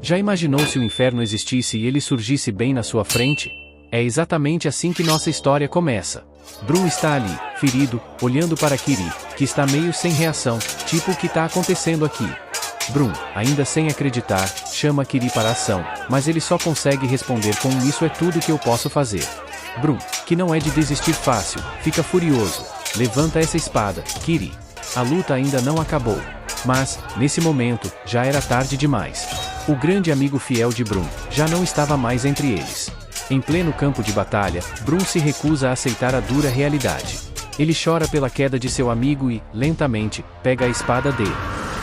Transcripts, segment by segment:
Já imaginou se o inferno existisse e ele surgisse bem na sua frente? É exatamente assim que nossa história começa. Brum está ali, ferido, olhando para Kiri, que está meio sem reação, tipo o que está acontecendo aqui. Brum, ainda sem acreditar, chama Kiri para a ação, mas ele só consegue responder com "isso é tudo que eu posso fazer". Brum, que não é de desistir fácil, fica furioso. Levanta essa espada, Kiri. A luta ainda não acabou. Mas, nesse momento, já era tarde demais. O grande amigo fiel de Brum já não estava mais entre eles. Em pleno campo de batalha, Brum se recusa a aceitar a dura realidade. Ele chora pela queda de seu amigo e, lentamente, pega a espada dele.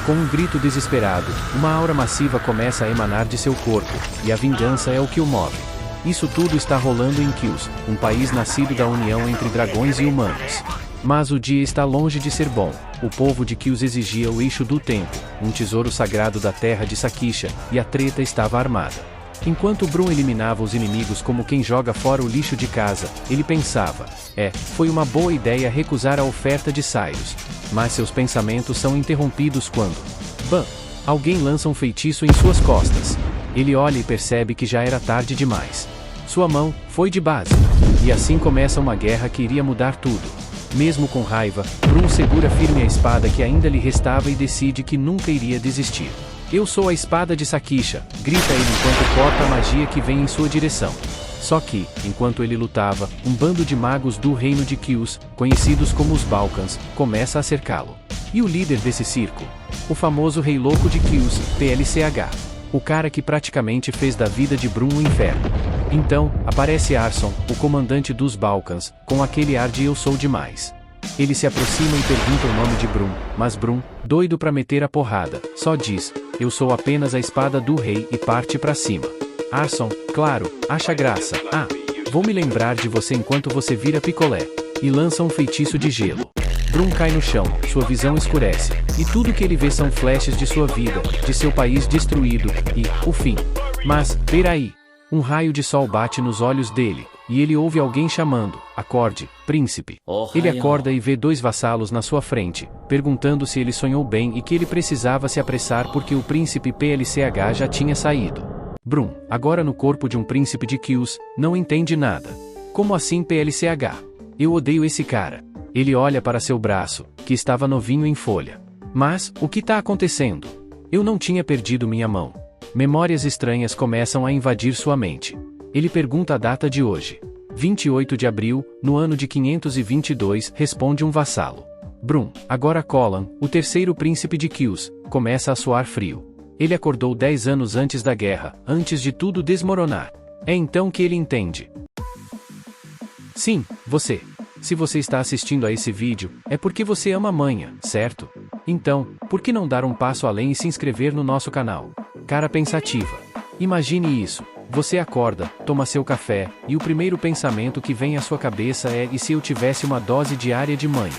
Com um grito desesperado, uma aura massiva começa a emanar de seu corpo, e a vingança é o que o move. Isso tudo está rolando em Kyus, um país nascido da união entre dragões e humanos. Mas o dia está longe de ser bom. O povo de Kyus exigia o eixo do tempo, um tesouro sagrado da terra de Sakisha, e a treta estava armada. Enquanto Brum eliminava os inimigos como quem joga fora o lixo de casa, ele pensava: foi uma boa ideia recusar a oferta de Cyrus. Mas seus pensamentos são interrompidos quando alguém lança um feitiço em suas costas. Ele olha e percebe que já era tarde demais. Sua mão foi de base. E assim começa uma guerra que iria mudar tudo. Mesmo com raiva, Brum segura firme a espada que ainda lhe restava e decide que nunca iria desistir. "Eu sou a espada de Sakisha", grita ele enquanto corta a magia que vem em sua direção. Só que, enquanto ele lutava, um bando de magos do reino de Kyus, conhecidos como os Balkans, começa a cercá-lo. E o líder desse circo? O famoso Rei Louco de Kyus, PLCH. O cara que praticamente fez da vida de Brum um inferno. Então, aparece Arson, o comandante dos Balkans, com aquele ar de "eu sou demais". Ele se aproxima e pergunta o nome de Brum, mas Brum, doido pra meter a porrada, só diz: "Eu sou apenas a espada do rei", e parte pra cima. Arson, claro, acha graça. Vou me lembrar de você enquanto você vira picolé. E lança um feitiço de gelo. Brum cai no chão, sua visão escurece, e tudo que ele vê são flashes de sua vida, de seu país destruído, e, o fim. Mas, peraí. Um raio de sol bate nos olhos dele, e ele ouve alguém chamando: "Acorde, príncipe". Ele acorda e vê dois vassalos na sua frente, perguntando se ele sonhou bem e que ele precisava se apressar porque o príncipe PLCH já tinha saído. Brum, agora no corpo de um príncipe de Kyus, não entende nada. Como assim PLCH? Eu odeio esse cara. Ele olha para seu braço, que estava novinho em folha. Mas, o que está acontecendo? Eu não tinha perdido minha mão. Memórias estranhas começam a invadir sua mente. Ele pergunta a data de hoje. 28 de abril, no ano de 522, responde um vassalo. Brum, agora Colin, o terceiro príncipe de Kyus, começa a suar frio. Ele acordou 10 anos antes da guerra, antes de tudo desmoronar. É então que ele entende. Sim, você. Se você está assistindo a esse vídeo, é porque você ama manha, certo? Então, por que não dar um passo além e se inscrever no nosso canal? Cara pensativa. Imagine isso. Você acorda, toma seu café, e o primeiro pensamento que vem à sua cabeça é: e se eu tivesse uma dose diária de manha?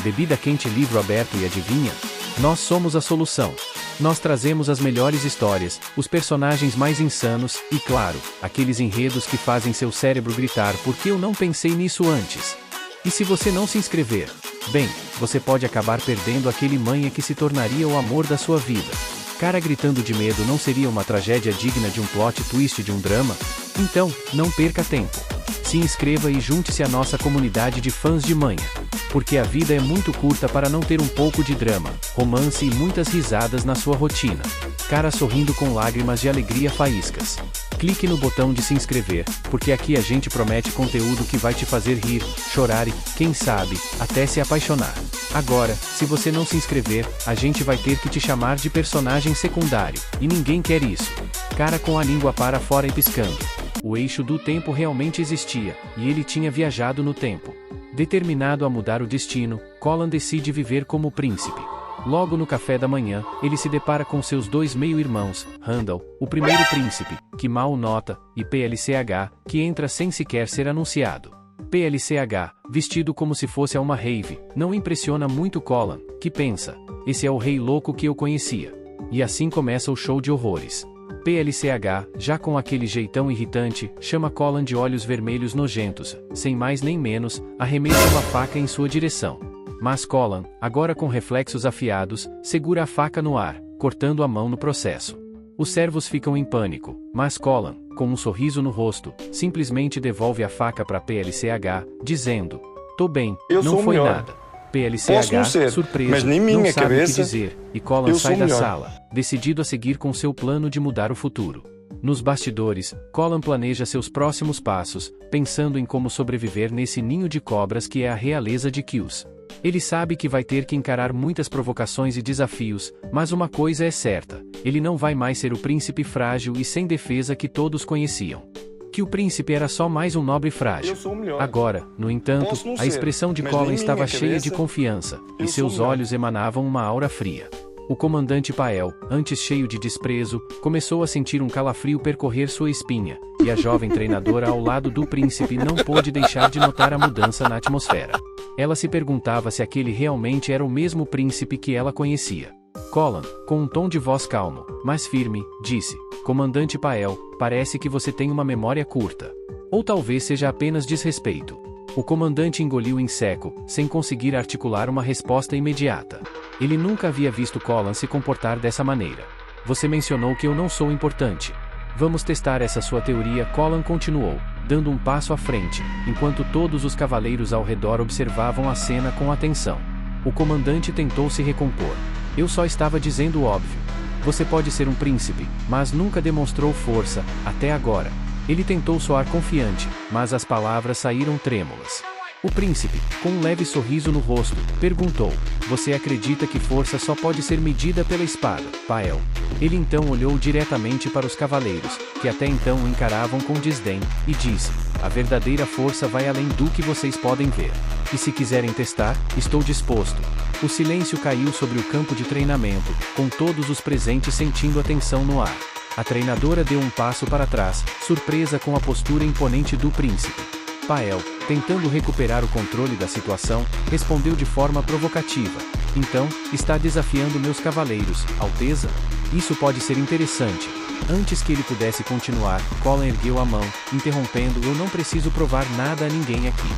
Bebida quente, livro aberto e adivinha? Nós somos a solução. Nós trazemos as melhores histórias, os personagens mais insanos, e claro, aqueles enredos que fazem seu cérebro gritar: "por que eu não pensei nisso antes?". E se você não se inscrever? Bem, você pode acabar perdendo aquele manha que se tornaria o amor da sua vida. Cara gritando de medo não seria uma tragédia digna de um plot twist de um drama? Então, não perca tempo. Se inscreva e junte-se à nossa comunidade de fãs de manha. Porque a vida é muito curta para não ter um pouco de drama, romance e muitas risadas na sua rotina. Cara sorrindo com lágrimas de alegria faíscas. Clique no botão de se inscrever, porque aqui a gente promete conteúdo que vai te fazer rir, chorar e, quem sabe, até se apaixonar. Agora, se você não se inscrever, a gente vai ter que te chamar de personagem secundário, e ninguém quer isso. Cara com a língua para fora e piscando. O eixo do tempo realmente existia, e ele tinha viajado no tempo. Determinado a mudar o destino, Colin decide viver como príncipe. Logo no café da manhã, ele se depara com seus dois meio-irmãos, Randall, o primeiro príncipe, que mal o nota, e PLCH, que entra sem sequer ser anunciado. PLCH, vestido como se fosse a uma rave, não impressiona muito Colin, que pensa: esse é o rei louco que eu conhecia. E assim começa o show de horrores. PLCH, já com aquele jeitão irritante, chama Colin de olhos vermelhos nojentos, sem mais nem menos, arremessa uma faca em sua direção. Mas Colin, agora com reflexos afiados, segura a faca no ar, cortando a mão no processo. Os servos ficam em pânico, mas Colin, com um sorriso no rosto, simplesmente devolve a faca para PLCH, dizendo: "Tô bem, não foi nada." PLCH, surpreso, mas nem não minha sabe o que cabeça, dizer, e Colin eu sai sou da melhor. sala, decidido a seguir com seu plano de mudar o futuro. Nos bastidores, Colin planeja seus próximos passos, pensando em como sobreviver nesse ninho de cobras que é a realeza de Kills. Ele sabe que vai ter que encarar muitas provocações e desafios, mas uma coisa é certa: ele não vai mais ser o príncipe frágil e sem defesa que todos conheciam. Que o príncipe era só mais um nobre frágil. Eu sou o melhor. Agora, no entanto, Posso não a ser, expressão de mas Colin nem estava minha cheia de cabeça, confiança, e eu seus sou o melhor. olhos emanavam uma aura fria. O comandante Pael, antes cheio de desprezo, começou a sentir um calafrio percorrer sua espinha, e a jovem treinadora ao lado do príncipe não pôde deixar de notar a mudança na atmosfera. Ela se perguntava se aquele realmente era o mesmo príncipe que ela conhecia. Colin, com um tom de voz calmo, mas firme, disse: "Comandante Pael, parece que você tem uma memória curta. Ou talvez seja apenas desrespeito." O comandante engoliu em seco, sem conseguir articular uma resposta imediata. Ele nunca havia visto Colin se comportar dessa maneira. "Você mencionou que eu não sou importante. Vamos testar essa sua teoria." Colin continuou, dando um passo à frente, enquanto todos os cavaleiros ao redor observavam a cena com atenção. O comandante tentou se recompor. "Eu só estava dizendo o óbvio. Você pode ser um príncipe, mas nunca demonstrou força, até agora." Ele tentou soar confiante, mas as palavras saíram trêmulas. O príncipe, com um leve sorriso no rosto, perguntou: "Você acredita que força só pode ser medida pela espada, Pael?" Ele então olhou diretamente para os cavaleiros, que até então o encaravam com desdém, e disse: "A verdadeira força vai além do que vocês podem ver. E se quiserem testar, estou disposto." O silêncio caiu sobre o campo de treinamento, com todos os presentes sentindo a tensão no ar. A treinadora deu um passo para trás, surpresa com a postura imponente do príncipe. Pael, tentando recuperar o controle da situação, respondeu de forma provocativa: "Então, está desafiando meus cavaleiros, Alteza? Isso pode ser interessante." Antes que ele pudesse continuar, Colin ergueu a mão, interrompendo: "Eu não preciso provar nada a ninguém aqui.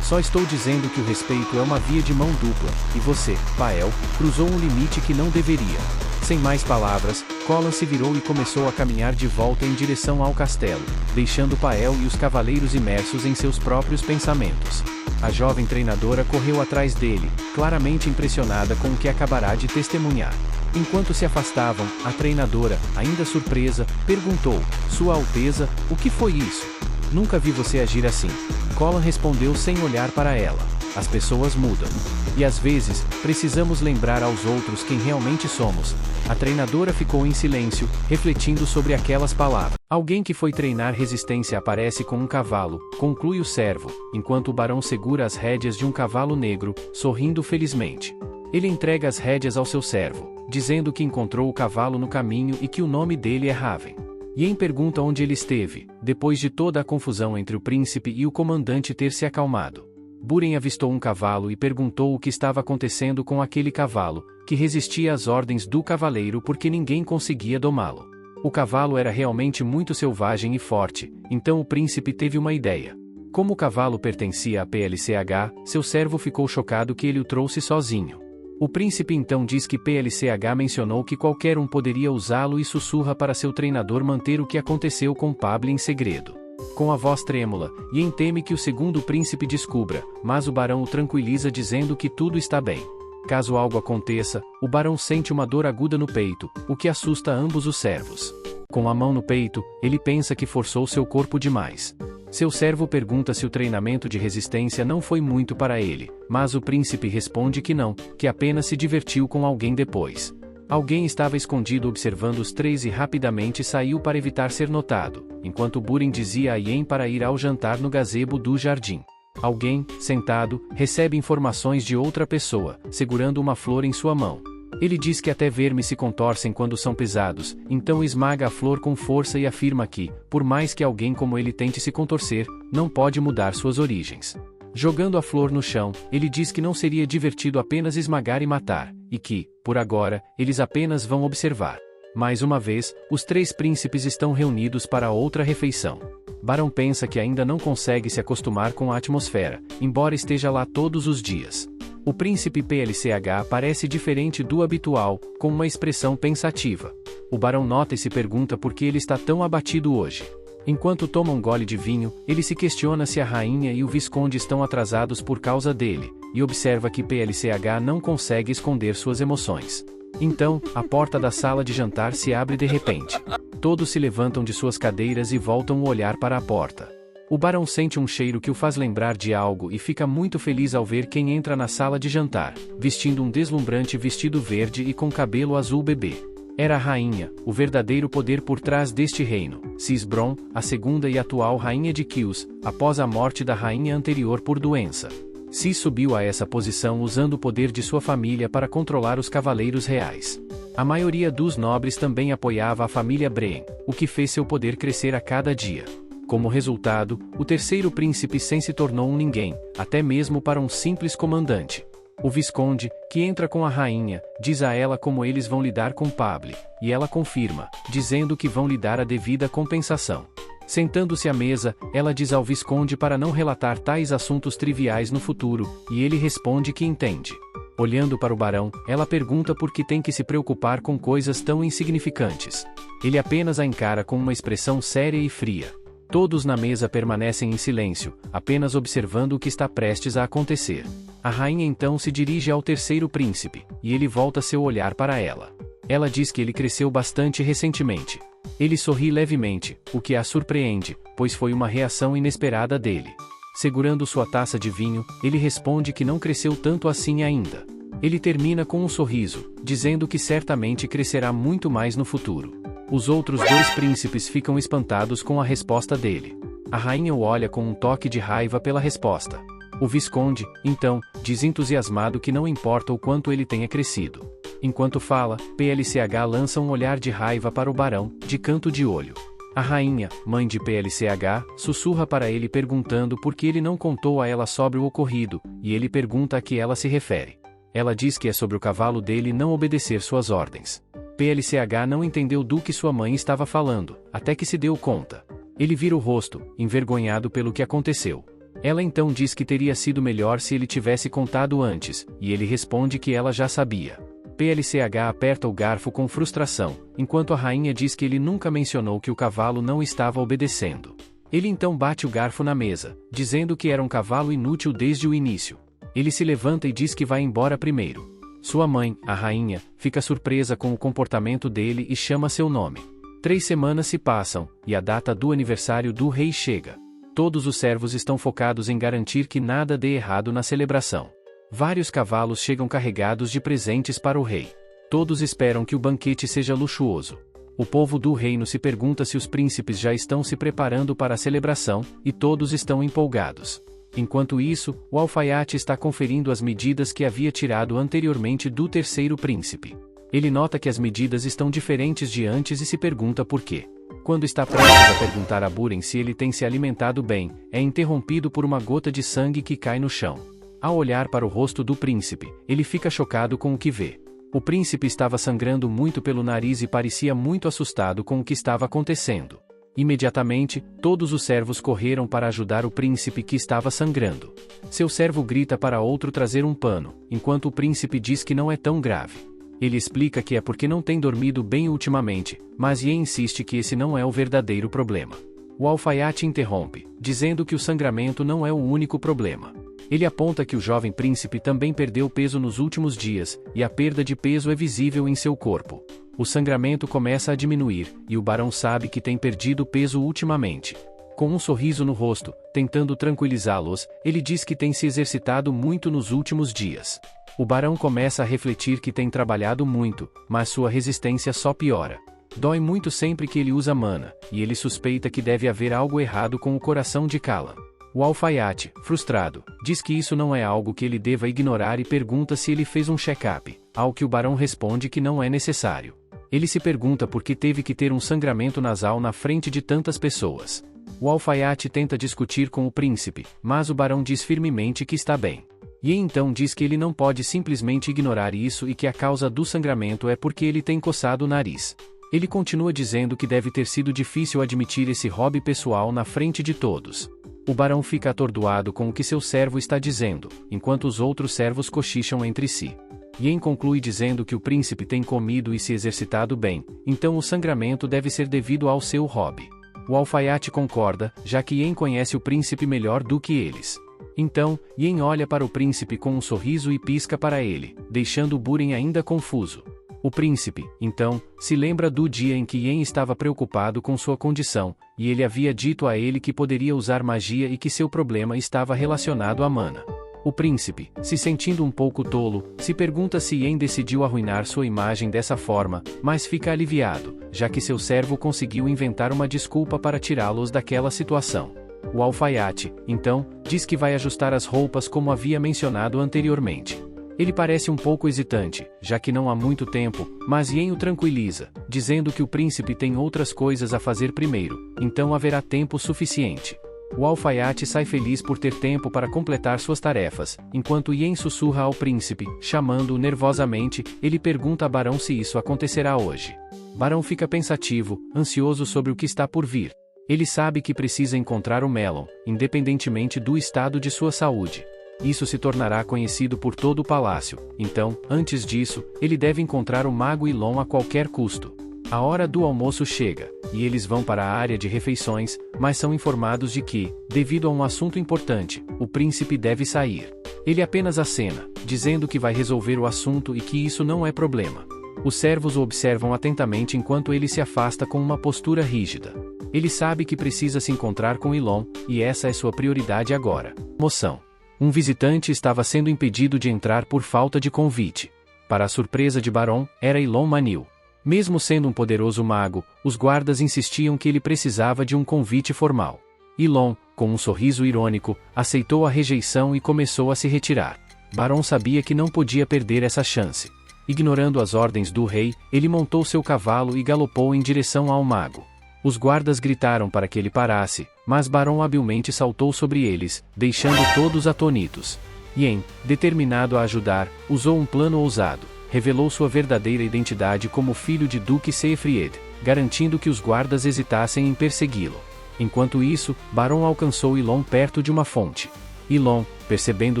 Só estou dizendo que o respeito é uma via de mão dupla, e você, Pael, cruzou um limite que não deveria." Sem mais palavras, Colin se virou e começou a caminhar de volta em direção ao castelo, deixando Pael e os cavaleiros imersos em seus próprios pensamentos. A jovem treinadora correu atrás dele, claramente impressionada com o que acabará de testemunhar. Enquanto se afastavam, a treinadora, ainda surpresa, perguntou: "Sua Alteza, o que foi isso? Nunca vi você agir assim." Colin respondeu sem olhar para ela: "As pessoas mudam. E às vezes, precisamos lembrar aos outros quem realmente somos." A treinadora ficou em silêncio, refletindo sobre aquelas palavras. "Alguém que foi treinar resistência aparece com um cavalo", conclui o servo, enquanto o barão segura as rédeas de um cavalo negro, sorrindo felizmente. Ele entrega as rédeas ao seu servo, dizendo que encontrou o cavalo no caminho e que o nome dele é Raven. Yen pergunta onde ele esteve, depois de toda a confusão entre o príncipe e o comandante ter se acalmado. Buren avistou um cavalo e perguntou o que estava acontecendo com aquele cavalo, que resistia às ordens do cavaleiro porque ninguém conseguia domá-lo. O cavalo era realmente muito selvagem e forte, então o príncipe teve uma ideia. Como o cavalo pertencia a PLCH, seu servo ficou chocado que ele o trouxe sozinho. O príncipe então diz que PLCH mencionou que qualquer um poderia usá-lo e sussurra para seu treinador manter o que aconteceu com Pable em segredo. Com a voz trêmula, Yen teme que o segundo príncipe descubra, mas o barão o tranquiliza dizendo que tudo está bem. Caso algo aconteça, o barão sente uma dor aguda no peito, o que assusta ambos os servos. Com a mão no peito, ele pensa que forçou seu corpo demais. Seu servo pergunta se o treinamento de resistência não foi muito para ele, mas o príncipe responde que não, que apenas se divertiu com alguém depois. Alguém estava escondido observando os três e rapidamente saiu para evitar ser notado, enquanto Buren dizia a Yen para ir ao jantar no gazebo do jardim. Alguém, sentado, recebe informações de outra pessoa, segurando uma flor em sua mão. Ele diz que até vermes se contorcem quando são pesados, então esmaga a flor com força e afirma que, por mais que alguém como ele tente se contorcer, não pode mudar suas origens. Jogando a flor no chão, ele diz que não seria divertido apenas esmagar e matar, e que, por agora, eles apenas vão observar. Mais uma vez, os três príncipes estão reunidos para outra refeição. Barão pensa que ainda não consegue se acostumar com a atmosfera, embora esteja lá todos os dias. O príncipe PLCH parece diferente do habitual, com uma expressão pensativa. O barão nota e se pergunta por que ele está tão abatido hoje. Enquanto toma um gole de vinho, ele se questiona se a rainha e o visconde estão atrasados por causa dele, e observa que PLCH não consegue esconder suas emoções. Então, a porta da sala de jantar se abre de repente. Todos se levantam de suas cadeiras e voltam o olhar para a porta. O barão sente um cheiro que o faz lembrar de algo e fica muito feliz ao ver quem entra na sala de jantar, vestindo um deslumbrante vestido verde e com cabelo azul bebê. Era a rainha, o verdadeiro poder por trás deste reino, Cis Bron, a segunda e atual rainha de Kios, após a morte da rainha anterior por doença. Cis subiu a essa posição usando o poder de sua família para controlar os cavaleiros reais. A maioria dos nobres também apoiava a família Breen, o que fez seu poder crescer a cada dia. Como resultado, o terceiro príncipe Sen se tornou um ninguém, até mesmo para um simples comandante. O visconde, que entra com a rainha, diz a ela como eles vão lidar com Pable, e ela confirma, dizendo que vão lhe dar a devida compensação. Sentando-se à mesa, ela diz ao visconde para não relatar tais assuntos triviais no futuro, e ele responde que entende. Olhando para o barão, ela pergunta por que tem que se preocupar com coisas tão insignificantes. Ele apenas a encara com uma expressão séria e fria. Todos na mesa permanecem em silêncio, apenas observando o que está prestes a acontecer. A rainha então se dirige ao terceiro príncipe, e ele volta seu olhar para ela. Ela diz que ele cresceu bastante recentemente. Ele sorri levemente, o que a surpreende, pois foi uma reação inesperada dele. Segurando sua taça de vinho, ele responde que não cresceu tanto assim ainda. Ele termina com um sorriso, dizendo que certamente crescerá muito mais no futuro. Os outros dois príncipes ficam espantados com a resposta dele. A rainha o olha com um toque de raiva pela resposta. O visconde, então, diz entusiasmado que não importa o quanto ele tenha crescido. Enquanto fala, PLCH lança um olhar de raiva para o barão, de canto de olho. A rainha, mãe de PLCH, sussurra para ele perguntando por que ele não contou a ela sobre o ocorrido, e ele pergunta a que ela se refere. Ela diz que é sobre o cavalo dele não obedecer suas ordens. PLCH não entendeu do que sua mãe estava falando, até que se deu conta. Ele vira o rosto, envergonhado pelo que aconteceu. Ela então diz que teria sido melhor se ele tivesse contado antes, e ele responde que ela já sabia. PLCH aperta o garfo com frustração, enquanto a rainha diz que ele nunca mencionou que o cavalo não estava obedecendo. Ele então bate o garfo na mesa, dizendo que era um cavalo inútil desde o início. Ele se levanta e diz que vai embora primeiro. Sua mãe, a rainha, fica surpresa com o comportamento dele e chama seu nome. 3 semanas se passam, e a data do aniversário do rei chega. Todos os servos estão focados em garantir que nada dê errado na celebração. Vários cavalos chegam carregados de presentes para o rei. Todos esperam que o banquete seja luxuoso. O povo do reino se pergunta se os príncipes já estão se preparando para a celebração, e todos estão empolgados. Enquanto isso, o alfaiate está conferindo as medidas que havia tirado anteriormente do terceiro príncipe. Ele nota que as medidas estão diferentes de antes e se pergunta por quê. Quando está prestes a perguntar a Buren se ele tem se alimentado bem, é interrompido por uma gota de sangue que cai no chão. Ao olhar para o rosto do príncipe, ele fica chocado com o que vê. O príncipe estava sangrando muito pelo nariz e parecia muito assustado com o que estava acontecendo. Imediatamente, todos os servos correram para ajudar o príncipe que estava sangrando. Seu servo grita para outro trazer um pano, enquanto o príncipe diz que não é tão grave. Ele explica que é porque não tem dormido bem ultimamente, mas Ye insiste que esse não é o verdadeiro problema. O alfaiate interrompe, dizendo que o sangramento não é o único problema. Ele aponta que o jovem príncipe também perdeu peso nos últimos dias, e a perda de peso é visível em seu corpo. O sangramento começa a diminuir, e o barão sabe que tem perdido peso ultimamente. Com um sorriso no rosto, tentando tranquilizá-los, ele diz que tem se exercitado muito nos últimos dias. O barão começa a refletir que tem trabalhado muito, mas sua resistência só piora. Dói muito sempre que ele usa mana, e ele suspeita que deve haver algo errado com o coração de Callan. O alfaiate, frustrado, diz que isso não é algo que ele deva ignorar e pergunta se ele fez um check-up, ao que o barão responde que não é necessário. Ele se pergunta por que teve que ter um sangramento nasal na frente de tantas pessoas. O alfaiate tenta discutir com o príncipe, mas o barão diz firmemente que está bem. E então diz que ele não pode simplesmente ignorar isso e que a causa do sangramento é porque ele tem coçado o nariz. Ele continua dizendo que deve ter sido difícil admitir esse hobby pessoal na frente de todos. O barão fica atordoado com o que seu servo está dizendo, enquanto os outros servos cochicham entre si. Yen conclui dizendo que o príncipe tem comido e se exercitado bem, então o sangramento deve ser devido ao seu hobby. O alfaiate concorda, já que Yen conhece o príncipe melhor do que eles. Então, Yen olha para o príncipe com um sorriso e pisca para ele, deixando Buren ainda confuso. O príncipe, então, se lembra do dia em que Yen estava preocupado com sua condição, e ele havia dito a ele que poderia usar magia e que seu problema estava relacionado à mana. O príncipe, se sentindo um pouco tolo, se pergunta se Yen decidiu arruinar sua imagem dessa forma, mas fica aliviado, já que seu servo conseguiu inventar uma desculpa para tirá-los daquela situação. O alfaiate, então, diz que vai ajustar as roupas como havia mencionado anteriormente. Ele parece um pouco hesitante, já que não há muito tempo, mas Yen o tranquiliza, dizendo que o príncipe tem outras coisas a fazer primeiro, então haverá tempo suficiente. O alfaiate sai feliz por ter tempo para completar suas tarefas, enquanto Yen sussurra ao príncipe, chamando-o nervosamente, ele pergunta a Barão se isso acontecerá hoje. Barão fica pensativo, ansioso sobre o que está por vir. Ele sabe que precisa encontrar o Melon, independentemente do estado de sua saúde. Isso se tornará conhecido por todo o palácio, então, antes disso, ele deve encontrar o mago Ilon a qualquer custo. A hora do almoço chega, e eles vão para a área de refeições, mas são informados de que, devido a um assunto importante, o príncipe deve sair. Ele apenas acena, dizendo que vai resolver o assunto e que isso não é problema. Os servos o observam atentamente enquanto ele se afasta com uma postura rígida. Ele sabe que precisa se encontrar com Ilon, e essa é sua prioridade agora. Moção. Um visitante estava sendo impedido de entrar por falta de convite. Para a surpresa de Barão, era Ilon Manil. Mesmo sendo um poderoso mago, os guardas insistiam que ele precisava de um convite formal. Ilon, com um sorriso irônico, aceitou a rejeição e começou a se retirar. Barão sabia que não podia perder essa chance. Ignorando as ordens do rei, ele montou seu cavalo e galopou em direção ao mago. Os guardas gritaram para que ele parasse, mas Barão habilmente saltou sobre eles, deixando todos atônitos. Yen, determinado a ajudar, usou um plano ousado, revelou sua verdadeira identidade como filho de Duque Seifried, garantindo que os guardas hesitassem em persegui-lo. Enquanto isso, Barão alcançou Ilon perto de uma fonte. Ilon, percebendo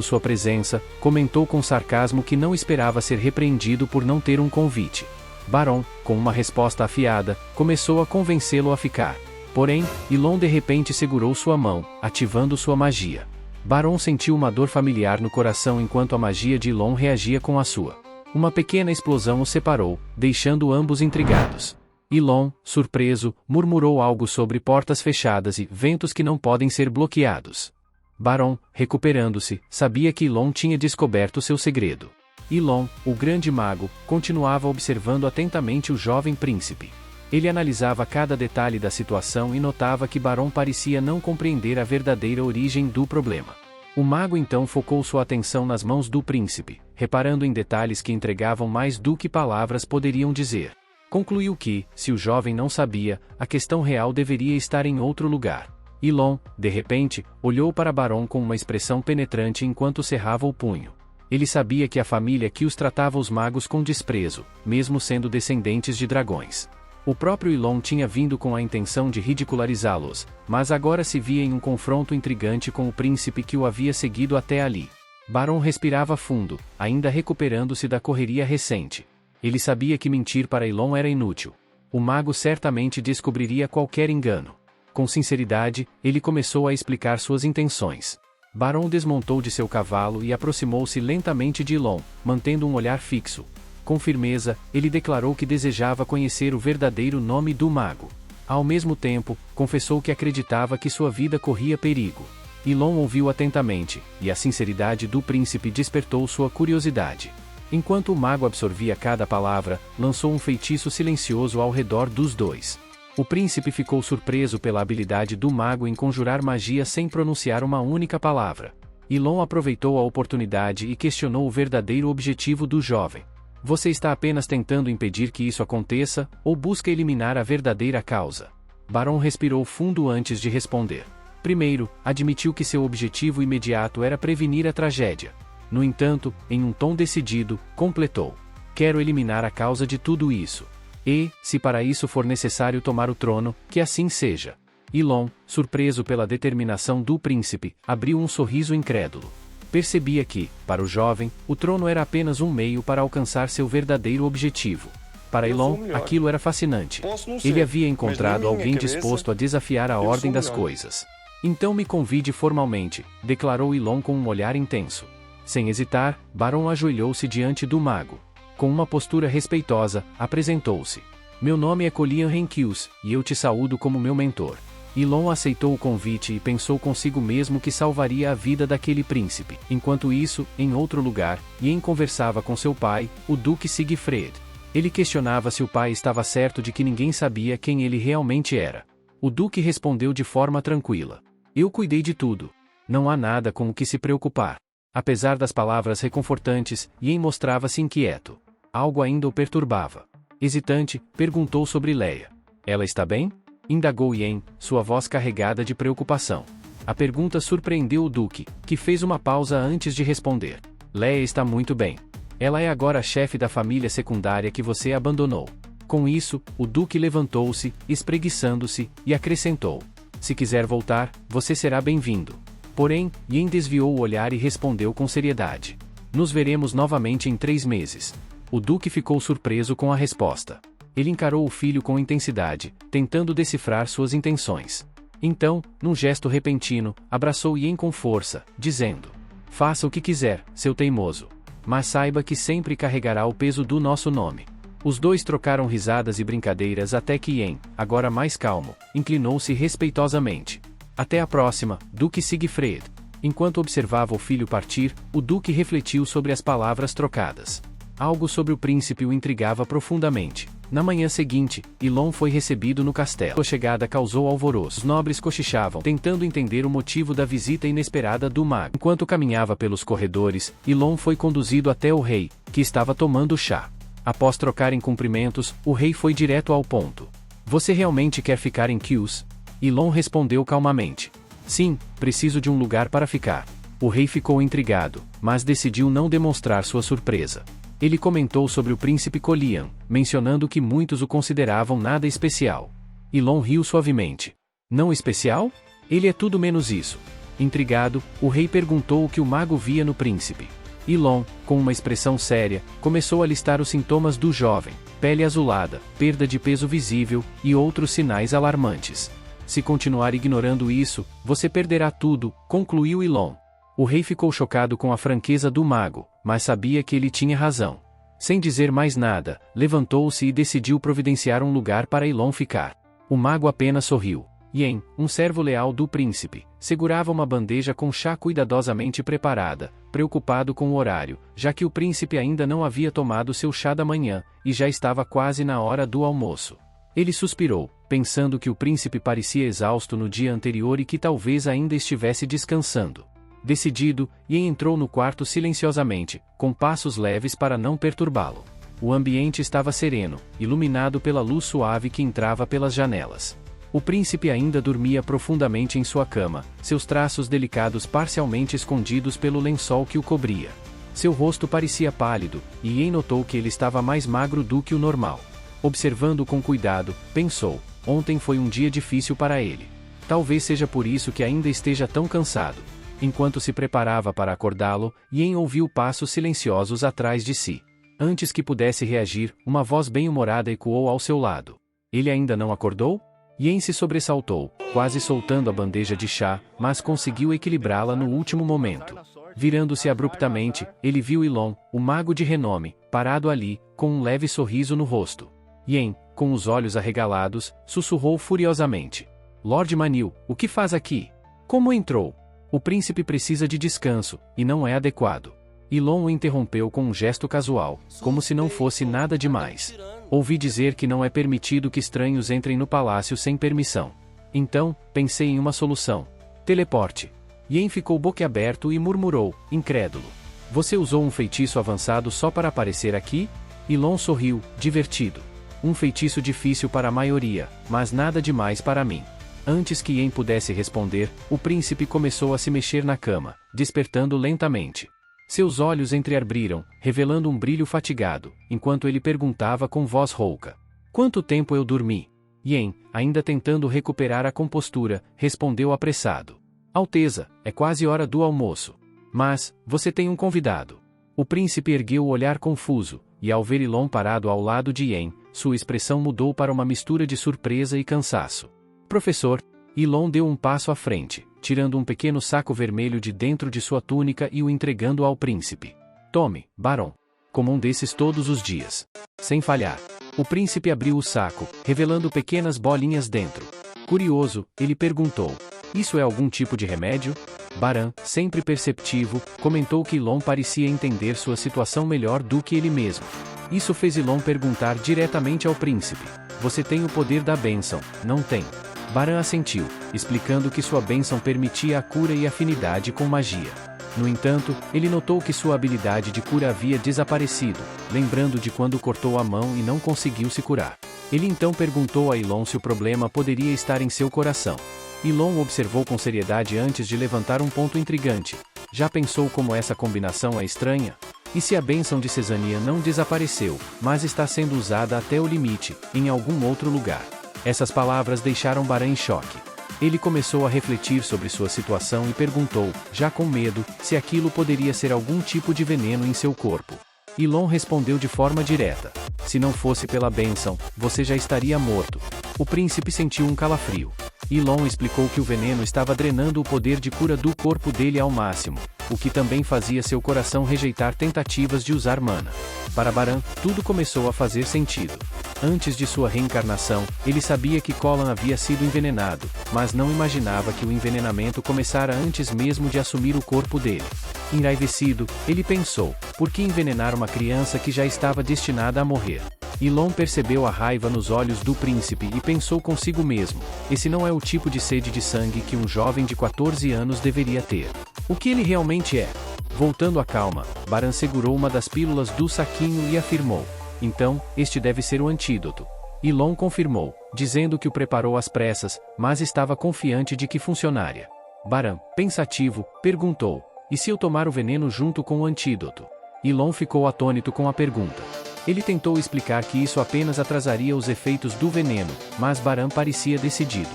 sua presença, comentou com sarcasmo que não esperava ser repreendido por não ter um convite. Barão, com uma resposta afiada, começou a convencê-lo a ficar. Porém, Ilon de repente segurou sua mão, ativando sua magia. Barão sentiu uma dor familiar no coração enquanto a magia de Ilon reagia com a sua. Uma pequena explosão os separou, deixando ambos intrigados. Ilon, surpreso, murmurou algo sobre portas fechadas e ventos que não podem ser bloqueados. Barão, recuperando-se, sabia que Ilon tinha descoberto seu segredo. Ilon, o grande mago, continuava observando atentamente o jovem príncipe. Ele analisava cada detalhe da situação e notava que Barão parecia não compreender a verdadeira origem do problema. O mago então focou sua atenção nas mãos do príncipe, reparando em detalhes que entregavam mais do que palavras poderiam dizer. Concluiu que, se o jovem não sabia, a questão real deveria estar em outro lugar. Ilon, de repente, olhou para Barão com uma expressão penetrante enquanto cerrava o punho. Ele sabia que a família que os tratava os magos com desprezo, mesmo sendo descendentes de dragões. O próprio Ilon tinha vindo com a intenção de ridicularizá-los, mas agora se via em um confronto intrigante com o príncipe que o havia seguido até ali. Barão respirava fundo, ainda recuperando-se da correria recente. Ele sabia que mentir para Ilon era inútil. O mago certamente descobriria qualquer engano. Com sinceridade, ele começou a explicar suas intenções. Barão desmontou de seu cavalo e aproximou-se lentamente de Ilon, mantendo um olhar fixo. Com firmeza, ele declarou que desejava conhecer o verdadeiro nome do mago. Ao mesmo tempo, confessou que acreditava que sua vida corria perigo. Ilon ouviu atentamente, e a sinceridade do príncipe despertou sua curiosidade. Enquanto o mago absorvia cada palavra, lançou um feitiço silencioso ao redor dos dois. O príncipe ficou surpreso pela habilidade do mago em conjurar magia sem pronunciar uma única palavra. Ilon aproveitou a oportunidade e questionou o verdadeiro objetivo do jovem. Você está apenas tentando impedir que isso aconteça, ou busca eliminar a verdadeira causa? Barão respirou fundo antes de responder. Primeiro, admitiu que seu objetivo imediato era prevenir a tragédia. No entanto, em um tom decidido, completou: quero eliminar a causa de tudo isso. E, se para isso for necessário tomar o trono, que assim seja. Ilon, surpreso pela determinação do príncipe, abriu um sorriso incrédulo. Percebia que, para o jovem, o trono era apenas um meio para alcançar seu verdadeiro objetivo. Para Ilon, aquilo era fascinante. Ele havia encontrado alguém disposto a desafiar a ordem das coisas. Então me convide formalmente, declarou Ilon com um olhar intenso. Sem hesitar, Barão ajoelhou-se diante do mago. Com uma postura respeitosa, apresentou-se. Meu nome é Colian Renkius, e eu te saúdo como meu mentor. Ilon aceitou o convite e pensou consigo mesmo que salvaria a vida daquele príncipe. Enquanto isso, em outro lugar, Yen conversava com seu pai, o Duque Sigfred. Ele questionava se o pai estava certo de que ninguém sabia quem ele realmente era. O Duque respondeu de forma tranquila. Eu cuidei de tudo. Não há nada com o que se preocupar. Apesar das palavras reconfortantes, Yen mostrava-se inquieto. Algo ainda o perturbava. Hesitante, perguntou sobre Leia. Ela está bem? Indagou Yen, sua voz carregada de preocupação. A pergunta surpreendeu o Duque, que fez uma pausa antes de responder. Leia está muito bem. Ela é agora a chefe da família secundária que você abandonou. Com isso, o Duque levantou-se, espreguiçando-se, e acrescentou. Se quiser voltar, você será bem-vindo. Porém, Yen desviou o olhar e respondeu com seriedade. Nos veremos novamente em 3 meses. O Duque ficou surpreso com a resposta. Ele encarou o filho com intensidade, tentando decifrar suas intenções. Então, num gesto repentino, abraçou Yen com força, dizendo: faça o que quiser, seu teimoso. Mas saiba que sempre carregará o peso do nosso nome. Os dois trocaram risadas e brincadeiras até que Yen, agora mais calmo, inclinou-se respeitosamente. Até a próxima, Duque Sigfred. Enquanto observava o filho partir, o Duque refletiu sobre as palavras trocadas. Algo sobre o príncipe o intrigava profundamente. Na manhã seguinte, Ilon foi recebido no castelo. Sua chegada causou alvoroço. Os nobres cochichavam, tentando entender o motivo da visita inesperada do mago. Enquanto caminhava pelos corredores, Ilon foi conduzido até o rei, que estava tomando chá. Após trocarem cumprimentos, o rei foi direto ao ponto. Você realmente quer ficar em Kyus? Ilon respondeu calmamente. Sim, preciso de um lugar para ficar. O rei ficou intrigado, mas decidiu não demonstrar sua surpresa. Ele comentou sobre o príncipe Colian, mencionando que muitos o consideravam nada especial. Ilon riu suavemente. Não especial? Ele é tudo menos isso. Intrigado, o rei perguntou o que o mago via no príncipe. Ilon, com uma expressão séria, começou a listar os sintomas do jovem: pele azulada, perda de peso visível, e outros sinais alarmantes. Se continuar ignorando isso, você perderá tudo, concluiu Ilon. O rei ficou chocado com a franqueza do mago, mas sabia que ele tinha razão. Sem dizer mais nada, levantou-se e decidiu providenciar um lugar para Ilon ficar. O mago apenas sorriu. Yen, um servo leal do príncipe, segurava uma bandeja com chá cuidadosamente preparada, preocupado com o horário, já que o príncipe ainda não havia tomado seu chá da manhã, e já estava quase na hora do almoço. Ele suspirou, pensando que o príncipe parecia exausto no dia anterior e que talvez ainda estivesse descansando. Decidido, Yen entrou no quarto silenciosamente, com passos leves para não perturbá-lo. O ambiente estava sereno, iluminado pela luz suave que entrava pelas janelas. O príncipe ainda dormia profundamente em sua cama, seus traços delicados parcialmente escondidos pelo lençol que o cobria. Seu rosto parecia pálido, e Yen notou que ele estava mais magro do que o normal. Observando com cuidado, pensou: ontem foi um dia difícil para ele. Talvez seja por isso que ainda esteja tão cansado. Enquanto se preparava para acordá-lo, Yen ouviu passos silenciosos atrás de si. Antes que pudesse reagir, uma voz bem-humorada ecoou ao seu lado. Ele ainda não acordou? Yen se sobressaltou, quase soltando a bandeja de chá, mas conseguiu equilibrá-la no último momento. Virando-se abruptamente, ele viu Ilon, o mago de renome, parado ali, com um leve sorriso no rosto. Yen, com os olhos arregalados, sussurrou furiosamente. Lord Manil, o que faz aqui? Como entrou? O príncipe precisa de descanso, e não é adequado. Ilon o interrompeu com um gesto casual, como se não fosse nada demais. Ouvi dizer que não é permitido que estranhos entrem no palácio sem permissão. Então, pensei em uma solução. Teleporte. Yen ficou boquiaberto e murmurou, incrédulo. Você usou um feitiço avançado só para aparecer aqui? Ilon sorriu, divertido. Um feitiço difícil para a maioria, mas nada demais para mim. Antes que Yen pudesse responder, o príncipe começou a se mexer na cama, despertando lentamente. Seus olhos entreabriram, revelando um brilho fatigado, enquanto ele perguntava com voz rouca. Quanto tempo eu dormi? Yen, ainda tentando recuperar a compostura, respondeu apressado. Alteza, é quase hora do almoço. Mas, você tem um convidado. O príncipe ergueu o olhar confuso, e ao ver Ilon parado ao lado de Yen, sua expressão mudou para uma mistura de surpresa e cansaço. Professor, Ilon deu um passo à frente, tirando um pequeno saco vermelho de dentro de sua túnica e o entregando ao príncipe. Tome, Barão. Como um desses todos os dias. Sem falhar. O príncipe abriu o saco, revelando pequenas bolinhas dentro. Curioso, ele perguntou: isso é algum tipo de remédio? Baran, sempre perceptivo, comentou que Ilon parecia entender sua situação melhor do que ele mesmo. Isso fez Ilon perguntar diretamente ao príncipe: você tem o poder da bênção, não tem? Baran assentiu, explicando que sua bênção permitia a cura e afinidade com magia. No entanto, ele notou que sua habilidade de cura havia desaparecido, lembrando de quando cortou a mão e não conseguiu se curar. Ele então perguntou a Ilon se o problema poderia estar em seu coração. Ilon observou com seriedade antes de levantar um ponto intrigante. Já pensou como essa combinação é estranha? E se a bênção de Cesania não desapareceu, mas está sendo usada até o limite, em algum outro lugar? Essas palavras deixaram Baran em choque. Ele começou a refletir sobre sua situação e perguntou, já com medo, se aquilo poderia ser algum tipo de veneno em seu corpo. Ilon respondeu de forma direta: se não fosse pela bênção, você já estaria morto. O príncipe sentiu um calafrio. Ilon explicou que o veneno estava drenando o poder de cura do corpo dele ao máximo, o que também fazia seu coração rejeitar tentativas de usar mana. Para Baran, tudo começou a fazer sentido. Antes de sua reencarnação, ele sabia que Colin havia sido envenenado, mas não imaginava que o envenenamento começara antes mesmo de assumir o corpo dele. Enraivecido, ele pensou: por que envenenar uma criança que já estava destinada a morrer? Ilon percebeu a raiva nos olhos do príncipe e pensou consigo mesmo: esse não é o tipo de sede de sangue que um jovem de 14 anos deveria ter. O que ele realmente é? Voltando à calma, Baran segurou uma das pílulas do saquinho e afirmou: então, este deve ser o antídoto. Ilon confirmou, dizendo que o preparou às pressas, mas estava confiante de que funcionaria. Baran, pensativo, perguntou: e se eu tomar o veneno junto com o antídoto? Ilon ficou atônito com a pergunta. Ele tentou explicar que isso apenas atrasaria os efeitos do veneno, mas Baran parecia decidido.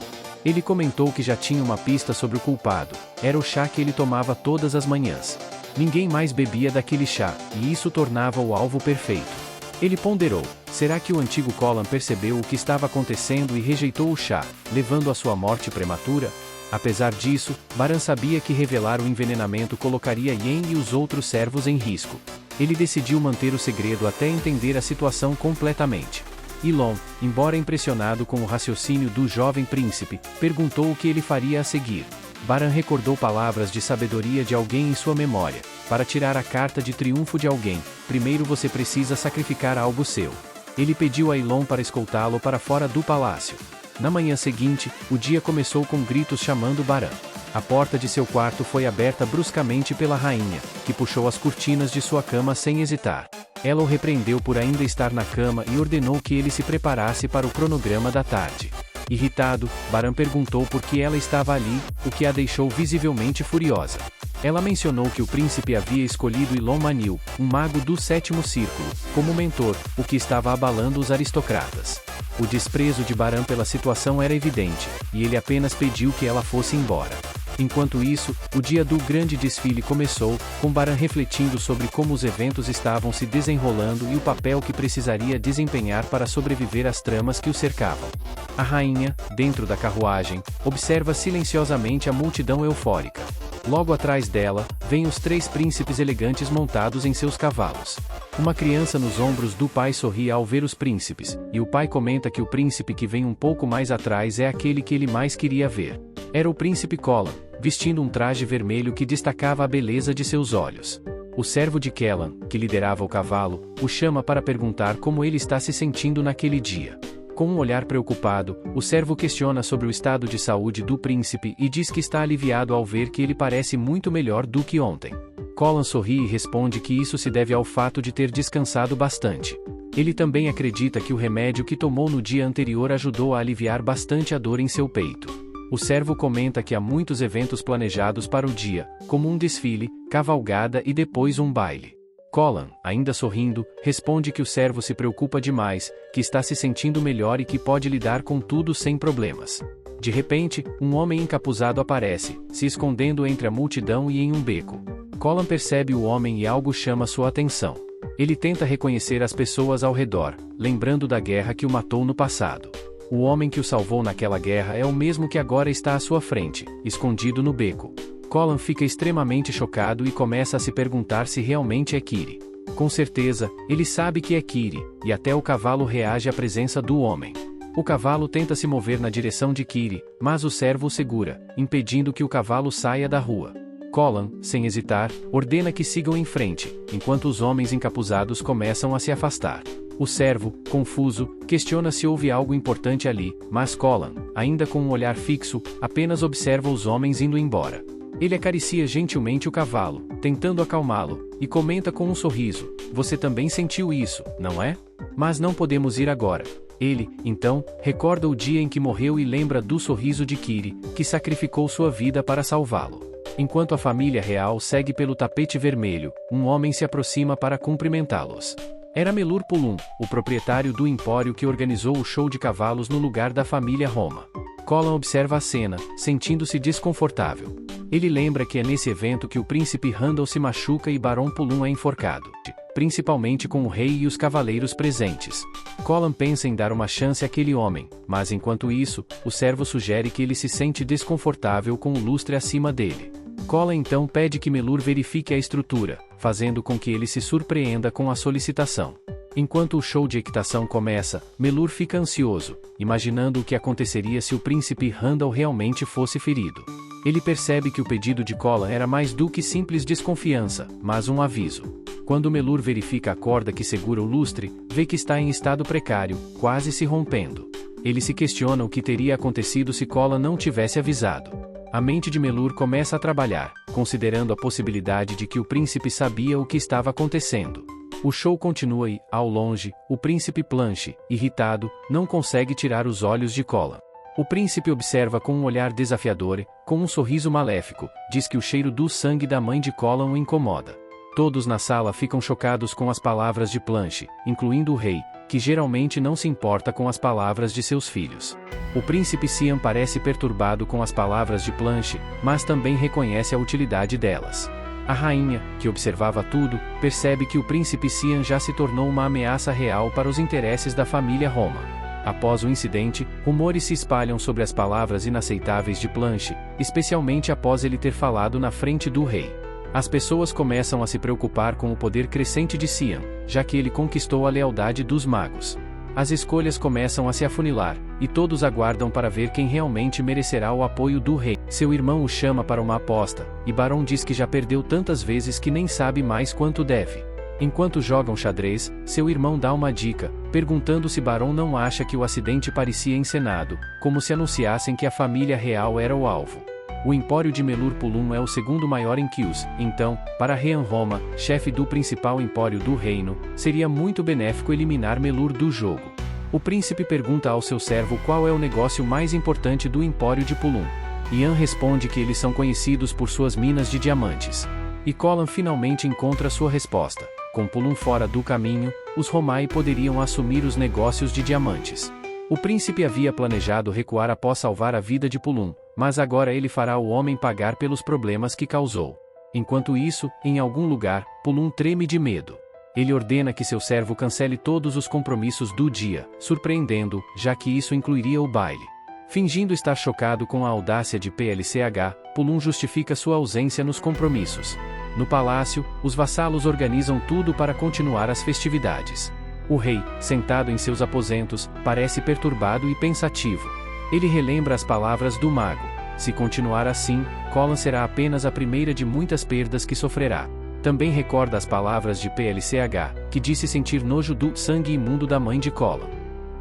Ele comentou que já tinha uma pista sobre o culpado: era o chá que ele tomava todas as manhãs. Ninguém mais bebia daquele chá, e isso tornava o alvo perfeito. Ele ponderou: será que o antigo Colin percebeu o que estava acontecendo e rejeitou o chá, levando à sua morte prematura? Apesar disso, Baran sabia que revelar o envenenamento colocaria Yen e os outros servos em risco. Ele decidiu manter o segredo até entender a situação completamente. Ilon, embora impressionado com o raciocínio do jovem príncipe, perguntou o que ele faria a seguir. Baran recordou palavras de sabedoria de alguém em sua memória: para tirar a carta de triunfo de alguém, primeiro você precisa sacrificar algo seu. Ele pediu a Ilon para escoltá-lo para fora do palácio. Na manhã seguinte, o dia começou com gritos chamando Baran. A porta de seu quarto foi aberta bruscamente pela rainha, que puxou as cortinas de sua cama sem hesitar. Ela o repreendeu por ainda estar na cama e ordenou que ele se preparasse para o cronograma da tarde. Irritado, Baran perguntou por que ela estava ali, o que a deixou visivelmente furiosa. Ela mencionou que o príncipe havia escolhido Ilon Manil, um mago do sétimo círculo, como mentor, o que estava abalando os aristocratas. O desprezo de Baran pela situação era evidente, e ele apenas pediu que ela fosse embora. Enquanto isso, o dia do grande desfile começou, com Baran refletindo sobre como os eventos estavam se desenrolando e o papel que precisaria desempenhar para sobreviver às tramas que o cercavam. A rainha, dentro da carruagem, observa silenciosamente a multidão eufórica. Logo atrás dela, vêm os 3 príncipes elegantes montados em seus cavalos. Uma criança nos ombros do pai sorri ao ver os príncipes, e o pai comenta que o príncipe que vem um pouco mais atrás é aquele que ele mais queria ver. Era o príncipe Colin, vestindo um traje vermelho que destacava a beleza de seus olhos. O servo de Kellan, que liderava o cavalo, o chama para perguntar como ele está se sentindo naquele dia. Com um olhar preocupado, o servo questiona sobre o estado de saúde do príncipe e diz que está aliviado ao ver que ele parece muito melhor do que ontem. Colin sorri e responde que isso se deve ao fato de ter descansado bastante. Ele também acredita que o remédio que tomou no dia anterior ajudou a aliviar bastante a dor em seu peito. O servo comenta que há muitos eventos planejados para o dia, como um desfile, cavalgada e depois um baile. Colin, ainda sorrindo, responde que o servo se preocupa demais, que está se sentindo melhor e que pode lidar com tudo sem problemas. De repente, um homem encapuzado aparece, se escondendo entre a multidão e em um beco. Colin percebe o homem e algo chama sua atenção. Ele tenta reconhecer as pessoas ao redor, lembrando da guerra que o matou no passado. O homem que o salvou naquela guerra é o mesmo que agora está à sua frente, escondido no beco. Colin fica extremamente chocado e começa a se perguntar se realmente é Kiri. Com certeza, ele sabe que é Kiri, e até o cavalo reage à presença do homem. O cavalo tenta se mover na direção de Kiri, mas o servo o segura, impedindo que o cavalo saia da rua. Colin, sem hesitar, ordena que sigam em frente, enquanto os homens encapuzados começam a se afastar. O servo, confuso, questiona se houve algo importante ali, mas Colin, ainda com um olhar fixo, apenas observa os homens indo embora. Ele acaricia gentilmente o cavalo, tentando acalmá-lo, e comenta com um sorriso: "Você também sentiu isso, não é? Mas não podemos ir agora." Ele, então, recorda o dia em que morreu e lembra do sorriso de Kiri, que sacrificou sua vida para salvá-lo. Enquanto a família real segue pelo tapete vermelho, um homem se aproxima para cumprimentá-los. Era Melur Pulum, o proprietário do empório que organizou o show de cavalos no lugar da família Roma. Colin observa a cena, sentindo-se desconfortável. Ele lembra que é nesse evento que o príncipe Randall se machuca e Barão Pulum é enforcado, principalmente com o rei e os cavaleiros presentes. Colin pensa em dar uma chance àquele homem, mas enquanto isso, o servo sugere que ele se sente desconfortável com o lustre acima dele. Colin então pede que Melur verifique a estrutura, fazendo com que ele se surpreenda com a solicitação. Enquanto o show de equitação começa, Melur fica ansioso, imaginando o que aconteceria se o príncipe Randall realmente fosse ferido. Ele percebe que o pedido de Colin era mais do que simples desconfiança, mas um aviso. Quando Melur verifica a corda que segura o lustre, vê que está em estado precário, quase se rompendo. Ele se questiona o que teria acontecido se Colin não tivesse avisado. A mente de Melur começa a trabalhar, considerando a possibilidade de que o príncipe sabia o que estava acontecendo. O show continua e, ao longe, o príncipe Planche, irritado, não consegue tirar os olhos de Colin. O príncipe observa com um olhar desafiador e, com um sorriso maléfico, diz que o cheiro do sangue da mãe de Colin o incomoda. Todos na sala ficam chocados com as palavras de Planche, incluindo o rei, que geralmente não se importa com as palavras de seus filhos. O príncipe Cian parece perturbado com as palavras de Planche, mas também reconhece a utilidade delas. A rainha, que observava tudo, percebe que o príncipe Cian já se tornou uma ameaça real para os interesses da família Roma. Após o incidente, rumores se espalham sobre as palavras inaceitáveis de Planche, especialmente após ele ter falado na frente do rei. As pessoas começam a se preocupar com o poder crescente de Cian, já que ele conquistou a lealdade dos magos. As escolhas começam a se afunilar, e todos aguardam para ver quem realmente merecerá o apoio do rei. Seu irmão o chama para uma aposta, e Barão diz que já perdeu tantas vezes que nem sabe mais quanto deve. Enquanto jogam xadrez, seu irmão dá uma dica, perguntando se Barão não acha que o acidente parecia encenado, como se anunciassem que a família real era o alvo. O empório de Melur Pulum é o segundo maior em Chios, então, para Rean Roma, chefe do principal empório do reino, seria muito benéfico eliminar Melur do jogo. O príncipe pergunta ao seu servo qual é o negócio mais importante do empório de Pulum. Ian responde que eles são conhecidos por suas minas de diamantes. E Colin finalmente encontra sua resposta. Com Pulum fora do caminho, os Romai poderiam assumir os negócios de diamantes. O príncipe havia planejado recuar após salvar a vida de Pulum, mas agora ele fará o homem pagar pelos problemas que causou. Enquanto isso, em algum lugar, Pulum treme de medo. Ele ordena que seu servo cancele todos os compromissos do dia, surpreendendo-o, já que isso incluiria o baile. Fingindo estar chocado com a audácia de PLCH, Pulum justifica sua ausência nos compromissos. No palácio, os vassalos organizam tudo para continuar as festividades. O rei, sentado em seus aposentos, parece perturbado e pensativo. Ele relembra as palavras do mago. Se continuar assim, Colin será apenas a primeira de muitas perdas que sofrerá. Também recorda as palavras de PLCH, que disse sentir nojo do sangue imundo da mãe de Colin.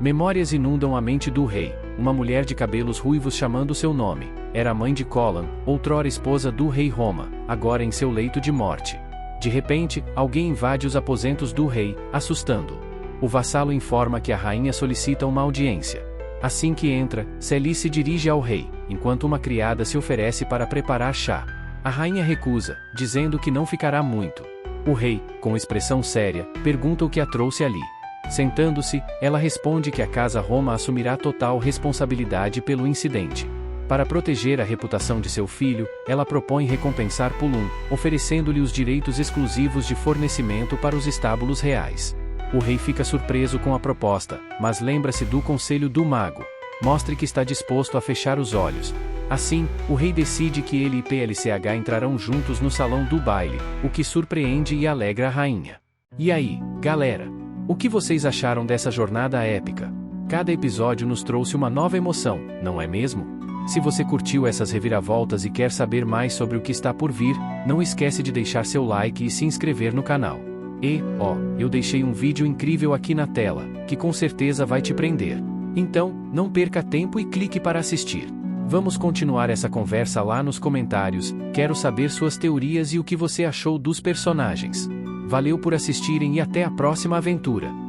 Memórias inundam a mente do rei. Uma mulher de cabelos ruivos chamando seu nome. Era a mãe de Colin, outrora esposa do rei Roma, agora em seu leito de morte. De repente, alguém invade os aposentos do rei, assustando-o. O vassalo informa que a rainha solicita uma audiência. Assim que entra, Celie se dirige ao rei, enquanto uma criada se oferece para preparar chá. A rainha recusa, dizendo que não ficará muito. O rei, com expressão séria, pergunta o que a trouxe ali. Sentando-se, ela responde que a Casa Roma assumirá total responsabilidade pelo incidente. Para proteger a reputação de seu filho, ela propõe recompensar Pulum, oferecendo-lhe os direitos exclusivos de fornecimento para os estábulos reais. O rei fica surpreso com a proposta, mas lembra-se do conselho do mago. Mostre que está disposto a fechar os olhos. Assim, o rei decide que ele e PLCH entrarão juntos no salão do baile, o que surpreende e alegra a rainha. E aí, galera? O que vocês acharam dessa jornada épica? Cada episódio nos trouxe uma nova emoção, não é mesmo? Se você curtiu essas reviravoltas e quer saber mais sobre o que está por vir, não esquece de deixar seu like e se inscrever no canal. E, eu deixei um vídeo incrível aqui na tela, que com certeza vai te prender. Então, não perca tempo e clique para assistir. Vamos continuar essa conversa lá nos comentários, quero saber suas teorias e o que você achou dos personagens. Valeu por assistirem e até a próxima aventura.